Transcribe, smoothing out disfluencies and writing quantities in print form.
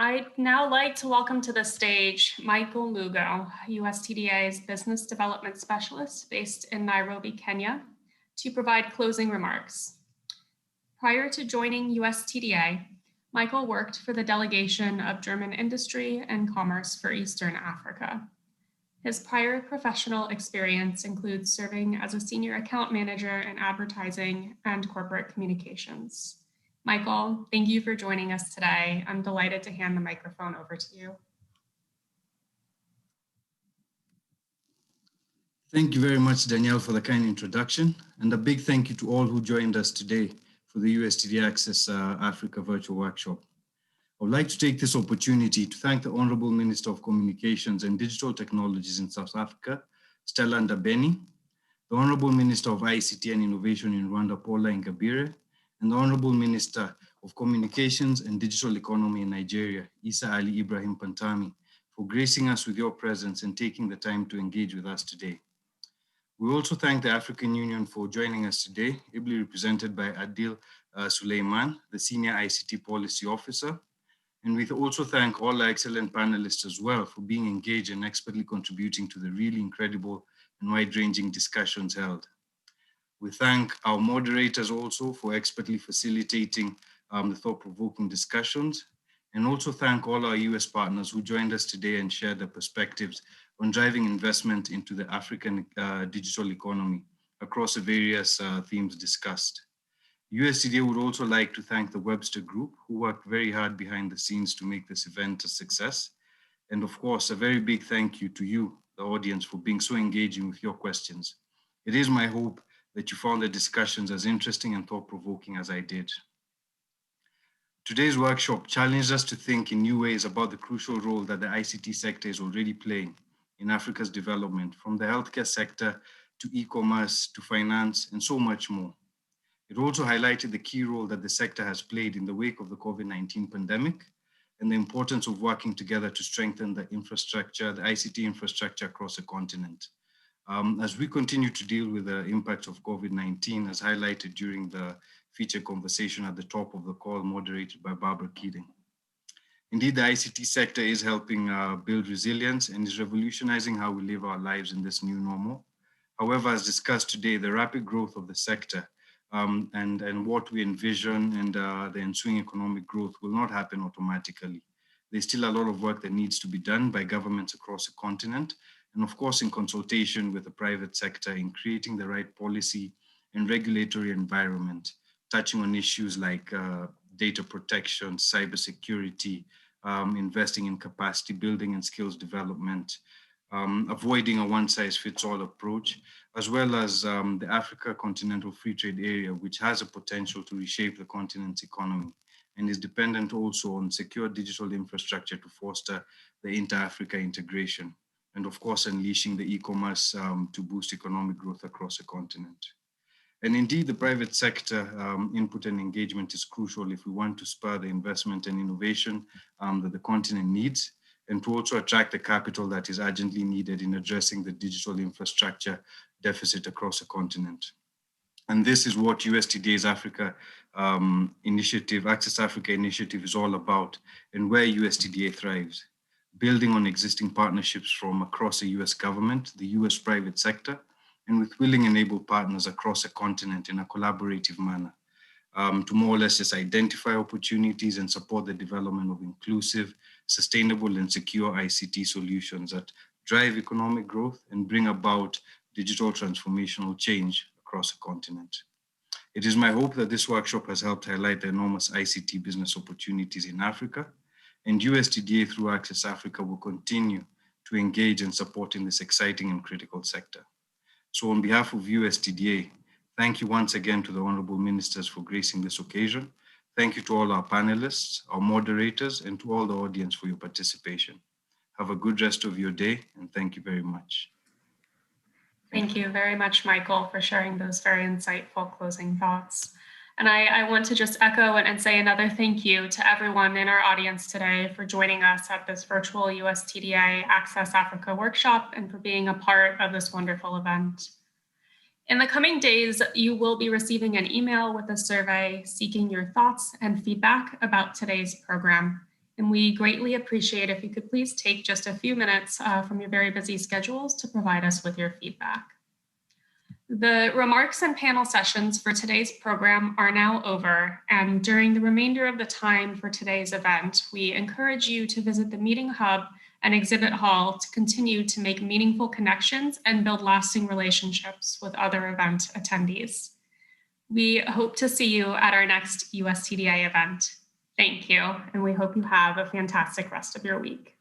I'd now like to welcome to the stage Michael Lugo, USTDA's Business Development Specialist based in Nairobi, Kenya, to provide closing remarks. Prior to joining USTDA, Michael worked for the Delegation of German Industry and Commerce for Eastern Africa. His prior professional experience includes serving as a senior account manager in advertising and corporate communications. Michael, thank you for joining us today. I'm delighted to hand the microphone over to you. Thank you very much, Danielle, for the kind introduction, and a big thank you to all who joined us today for the USTD Access Africa Virtual Workshop. I would like to take this opportunity to thank the Honorable Minister of Communications and Digital Technologies in South Africa, Stella Ndabeni, the Honorable Minister of ICT and Innovation in Rwanda, Paula Ingabire, and the Honorable Minister of Communications and Digital Economy in Nigeria, Isa Ali Ibrahim Pantami, for gracing us with your presence and taking the time to engage with us today. We also thank the African Union for joining us today, ably represented by Adil Suleiman, the Senior ICT Policy Officer. And we also thank all our excellent panelists as well for being engaged and expertly contributing to the really incredible and wide-ranging discussions held. We thank our moderators also for expertly facilitating the thought-provoking discussions, and also thank all our US partners who joined us today and shared their perspectives on driving investment into the African digital economy across the various themes discussed. USTDA would also like to thank the Webster Group, who worked very hard behind the scenes to make this event a success. And of course, a very big thank you to you, the audience, for being so engaging with your questions. It is my hope that you found the discussions as interesting and thought-provoking as I did. Today's workshop challenged us to think in new ways about the crucial role that the ICT sector is already playing in Africa's development, from the healthcare sector to e-commerce to finance and so much more. It also highlighted the key role that the sector has played in the wake of the COVID-19 pandemic and the importance of working together to strengthen the infrastructure, the ICT infrastructure across the continent. As we continue to deal with the impact of COVID-19, as highlighted during the feature conversation at the top of the call moderated by Barbara Keating. Indeed, the ICT sector is helping build resilience and is revolutionizing how we live our lives in this new normal. However, as discussed today, the rapid growth of the sector and what we envision and the ensuing economic growth will not happen automatically. There's still a lot of work that needs to be done by governments across the continent, and of course in consultation with the private sector in creating the right policy and regulatory environment, touching on issues like data protection, cybersecurity, investing in capacity building and skills development, avoiding a one-size-fits-all approach, as well as the Africa Continental Free Trade Area, which has a potential to reshape the continent's economy and is dependent also on secure digital infrastructure to foster the inter-Africa integration, and of course, unleashing the e-commerce to boost economic growth across the continent. And indeed, the private sector input and engagement is crucial if we want to spur the investment and innovation that the continent needs, and to also attract the capital that is urgently needed in addressing the digital infrastructure deficit across the continent. And this is what USTDA's Africa initiative, Access Africa initiative is all about, and where USTDA thrives, building on existing partnerships from across the US government, the US private sector, and with willing and able partners across the continent in a collaborative manner to more or less just identify opportunities and support the development of inclusive, sustainable and secure ICT solutions that drive economic growth and bring about digital transformational change across the continent. It is my hope that this workshop has helped highlight the enormous ICT business opportunities in Africa, and USTDA through Access Africa will continue to engage and support in this exciting and critical sector. So on behalf of USTDA, thank you once again to the Honorable Ministers for gracing this occasion. Thank you to all our panelists, our moderators, and to all the audience for your participation. Have a good rest of your day, and thank you very much. Thank you very much, Michael, for sharing those very insightful closing thoughts. And I want to just echo and say another thank you to everyone in our audience today for joining us at this virtual USTDA Access Africa workshop and for being a part of this wonderful event. In the coming days, you will be receiving an email with a survey seeking your thoughts and feedback about today's program. And we greatly appreciate if you could please take just a few minutes from your very busy schedules to provide us with your feedback. The remarks and panel sessions for today's program are now over, and during the remainder of the time for today's event, we encourage you to visit the meeting hub and exhibit hall to continue to make meaningful connections and build lasting relationships with other event attendees. We hope to see you at our next USTDA event. Thank you, and we hope you have a fantastic rest of your week.